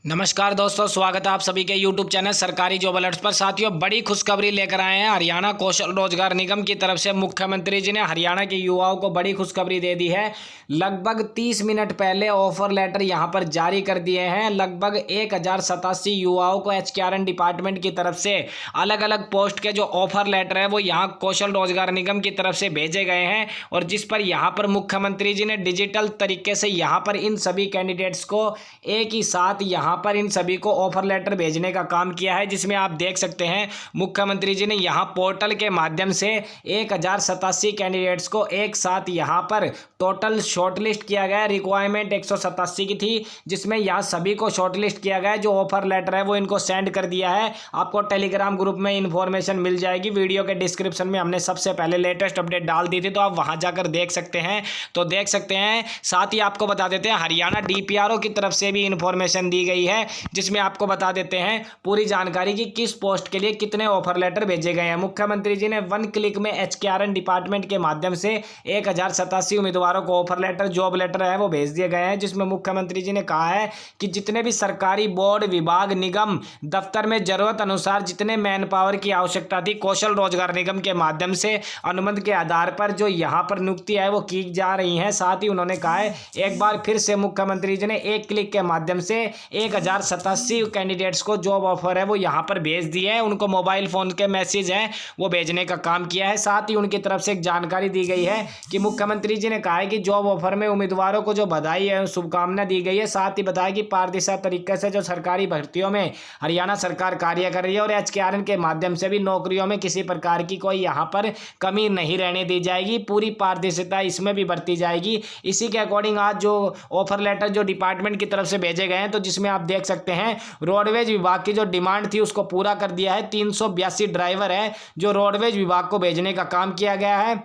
नमस्कार दोस्तों, स्वागत है आप सभी के YouTube चैनल सरकारी जॉब अलर्ट्स पर। साथियों, बड़ी खुशखबरी लेकर आए हैं। हरियाणा कौशल रोजगार निगम की तरफ से मुख्यमंत्री जी ने हरियाणा के युवाओं को बड़ी खुशखबरी दे दी है। लगभग 30 मिनट पहले ऑफर लेटर यहां पर जारी कर दिए हैं। लगभग 1087 युवाओं को HKRN डिपार्टमेंट की तरफ से अलग अलग पोस्ट के जो ऑफर लेटर है वो यहाँ कौशल रोजगार निगम की तरफ से भेजे गए हैं, और जिस पर यहाँ पर मुख्यमंत्री जी ने डिजिटल तरीके से यहाँ पर इन सभी कैंडिडेट्स को एक ही साथ यहाँ पर इन सभी को ऑफर लेटर भेजने का काम किया है। जिसमें आप देख सकते हैं मुख्यमंत्री जी ने यहाँ पोर्टल के माध्यम से 1087 कैंडिडेट्स को एक साथ यहाँ पर टोटल शॉर्टलिस्ट किया गया। रिक्वायरमेंट 187 की थी, जिसमें यहाँ सभी को शॉर्टलिस्ट किया गया। जो ऑफर लेटर है वो इनको सेंड कर दिया है। आपको टेलीग्राम ग्रुप में इंफॉर्मेशन मिल जाएगी। वीडियो के डिस्क्रिप्शन में हमने सबसे पहले लेटेस्ट अपडेट डाल दी थी, तो आप वहां जाकर देख सकते हैं। तो देख सकते हैं। साथ ही आपको बता देते हैं हरियाणा DPRO की तरफ से भी इंफॉर्मेशन दी गई है, जिसमें आपको बता देते हैं पूरी जानकारी की किस पोस्ट के लिए कितने ऑफर लेटर भेजे गए हैं। मुख्यमंत्री जी ने 1 क्लिक में HKRN डिपार्टमेंट के माध्यम से 1087 उम्मीदवारों को ऑफर लेटर, जॉब लेटर है वो भेज दिए गए हैं। जिसमें मुख्यमंत्री जी ने कहा है कि जितने भी सरकारी बोर्ड, विभाग, निगम दफ्तर में जरूरत अनुसार जितने मैन पावर की आवश्यकता थी, कौशल रोजगार निगम के माध्यम से अनुबंध के आधार पर जो यहाँ पर नियुक्ति है वो की जा रही है। साथ ही उन्होंने कहा है, एक बार फिर से मुख्यमंत्री जी ने 1 क्लिक के माध्यम से 1087 कैंडिडेट्स को जॉब ऑफर है वो यहाँ पर भेज दिए है। उनको मोबाइल फोन के मैसेज हैं वो भेजने का काम किया है। साथ ही उनकी तरफ से एक जानकारी दी गई है कि मुख्यमंत्री जी ने कहा है कि जॉब ऑफर में उम्मीदवारों को जो बधाई है, शुभकामना दी गई है। साथ ही बताया कि पारदर्शी तरीके से जो सरकारी भर्तियों में हरियाणा सरकार कार्य कर रही है, और HKRN के माध्यम से भी नौकरियों में किसी प्रकार की कोई यहाँ पर कमी नहीं रहने दी जाएगी। पूरी पारदर्शिता इसमें भी बरती जाएगी। इसी के अकॉर्डिंग आज जो ऑफर लेटर जो डिपार्टमेंट की तरफ से भेजे गए हैं, तो जिसमें आप देख सकते हैं रोडवेज विभाग की जो डिमांड थी उसको पूरा कर दिया है। 382 ड्राइवर है जो रोडवेज विभाग को भेजने का काम किया गया है।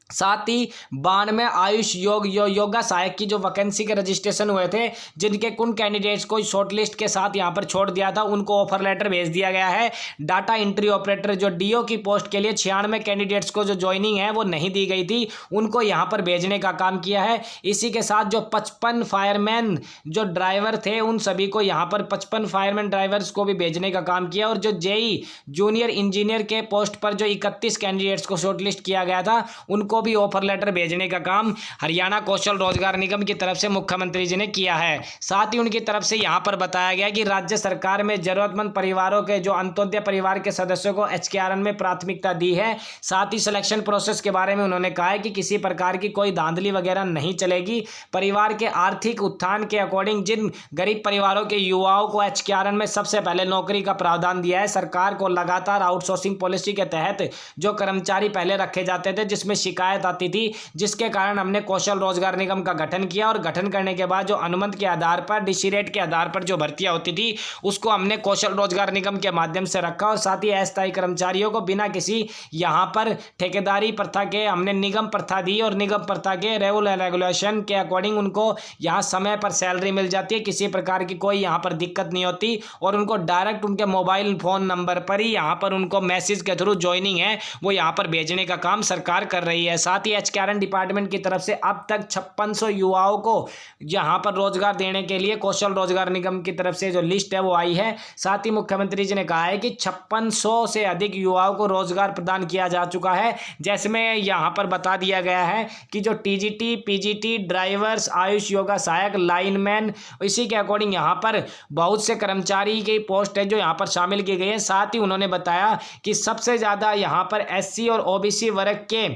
साथ ही 92 आयुष योगा सहायक की जो वैकेंसी के रजिस्ट्रेशन हुए थे, जिनके कुन कैंडिडेट्स को शॉर्टलिस्ट के साथ यहां पर छोड़ दिया था, उनको ऑफर लेटर भेज दिया गया है। डाटा एंट्री ऑपरेटर जो DO की पोस्ट के लिए 96 कैंडिडेट्स को जो ज्वाइनिंग है वो नहीं दी गई थी, उनको यहां पर भेजने का काम किया है। इसी के साथ जो 55 फायरमैन जो ड्राइवर थे, उन सभी को यहां पर 55 फायरमैन ड्राइवर्स को भी भेजने का काम किया। और जो JE जूनियर इंजीनियर के पोस्ट पर जो 31 कैंडिडेट्स को शॉर्टलिस्ट किया गया था, उनको भी ऑफर लेटर भेजने का काम हरियाणा कौशल रोजगार निगम की तरफ से मुख्यमंत्री जी ने किया है। साथ ही उनकी तरफ से यहां पर बताया गया कि राज्य सरकार में जरूरतमंद परिवारों के जो अंत्योदय परिवार के सदस्यों को HKRN में प्राथमिकता दी है। साथ ही सिलेक्शन प्रोसेस के बारे में उन्होंने कहा है कि किसी प्रकार की कोई धांधली वगैरह नहीं चलेगी। परिवार के आर्थिक उत्थान के अकॉर्डिंग जिन गरीब परिवारों के युवाओं को HKRN में सबसे पहले नौकरी का प्रावधान दिया है। सरकार को लगातार आउटसोर्सिंग पॉलिसी के तहत जो कर्मचारी पहले रखे जाते थे, जिसमें शिकायत आती थी, जिसके कारण हमने कौशल रोजगार निगम का गठन किया, और गठन करने के बाद जो अनुबंध के आधार पर, DC रेट के आधार पर जो भर्तियां होती थी, उसको हमने कौशल रोजगार निगम के माध्यम से रखा। और साथ ही अस्थायी कर्मचारियों को बिना किसी यहां पर ठेकेदारी प्रथा के हमने निगम प्रथा दी, और निगम प्रथा के रेगुलेशन के अकॉर्डिंग उनको यहां समय पर सैलरी मिल जाती है। किसी प्रकार की कोई यहां पर दिक्कत नहीं होती, और उनको डायरेक्ट उनके मोबाइल फोन नंबर पर ही यहां पर उनको मैसेज के थ्रू ज्वाइनिंग है वो यहां पर भेजने का काम सरकार कर रही है। साथ ही HKRN डिपार्टमेंट की तरफ से अब तक 5600 युवाओं को यहां पर रोजगार देने के लिए कौशल रोजगार निगम की तरफ से जो लिस्ट है वो आई है। साथ ही मुख्यमंत्री जी ने कहा है कि 5600 से अधिक युवाओं को रोजगार प्रदान किया जा चुका है। जैसे में यहां पर बता दिया गया है कि जो TGT, PGT drivers, Ayush yoga सहायक, लाइनमैन, इसी के अकॉर्डिंग यहां पर बहुत से कर्मचारी की पोस्ट है जो यहां पर शामिल की गई है। साथ ही उन्होंने बताया कि सबसे ज्यादा यहां पर SC और OBC वर्ग के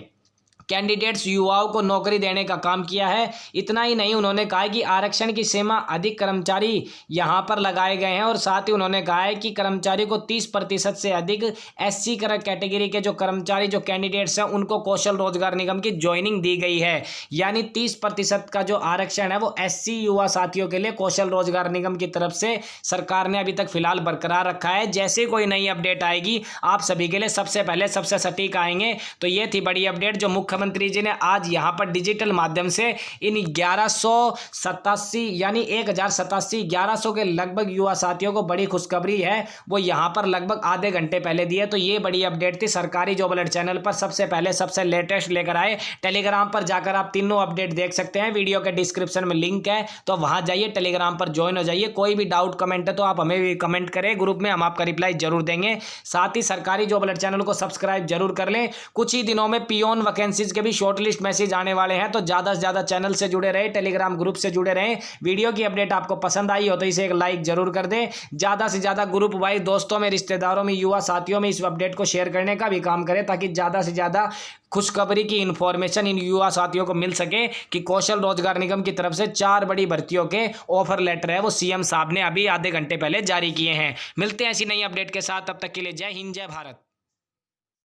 कैंडिडेट्स युवाओं को नौकरी देने का काम किया है। इतना ही नहीं, उन्होंने कहा है कि आरक्षण की सीमा अधिक कर्मचारी यहां पर लगाए गए हैं। और साथ ही उन्होंने कहा है कि कर्मचारी को 30% से अधिक SC कैटेगरी के जो कर्मचारी, जो कैंडिडेट्स हैं, उनको कौशल रोजगार निगम की ज्वाइनिंग दी गई है। यानी 30% का जो आरक्षण है वो SC युवा साथियों के लिए कौशल रोजगार निगम की तरफ से सरकार ने अभी तक फिलहाल बरकरार रखा है। जैसे कोई नई अपडेट आएगी आप सभी के लिए सबसे पहले, सबसे सटीक आएंगे। तो ये थी बड़ी अपडेट जो मुख्य मुख्यमंत्री जी ने आज यहाँ पर डिजिटल माध्यम से इन 1187 यानी 1187 के लगभग युवा साथियों को बड़ी खुशखबरी है वो यहाँ पर लगभग आधे घंटे पहले दी है। तो ये बड़ी अपडेट थी, सरकारी जॉब अलर्ट चैनल पर सबसे पहले सबसे लेटेस्ट लेकर आए। टेलीग्राम पर जाकर आप तीनों अपडेट देख सकते हैं, वीडियो के डिस्क्रिप्शन में लिंक है, तो वहां जाइए, टेलीग्राम पर ज्वाइन हो जाइए। कोई भी डाउट कमेंट है तो आप हमें भी कमेंट करें ग्रुप में, हम आपका रिप्लाई जरूर देंगे। साथ ही सरकारी जॉब अलर्ट चैनल को सब्सक्राइब जरूर कर लें। कुछ ही दिनों में पियोन वैकेंसीज के भी शॉर्टलिस्ट मैसेज आने वाले हैं, तो ज्यादा से ज्यादा चैनल से जुड़े रहे, टेलीग्राम ग्रुप से जुड़े रहे। वीडियो की अपडेट आपको पसंद आई हो तो इसे एक लाइक जरूर कर दें। ज्यादा से ज्यादा ग्रुप वाइज दोस्तों में, रिश्तेदारों में, युवा साथियों में इस अपडेट को शेयर करने का भी काम करें, ताकि ज्यादा से ज्यादा खुशखबरी की इंफॉर्मेशन इन युवा साथियों को मिल सके कि कौशल रोजगार निगम की तरफ से 4 बड़ी भर्तियों के ऑफर लेटर है वो सीएम साहब ने अभी आधे घंटे पहले जारी किए हैं। मिलते हैं ऐसी नई अपडेट के साथ, तब तक के लिए जय हिंद, जय भारत।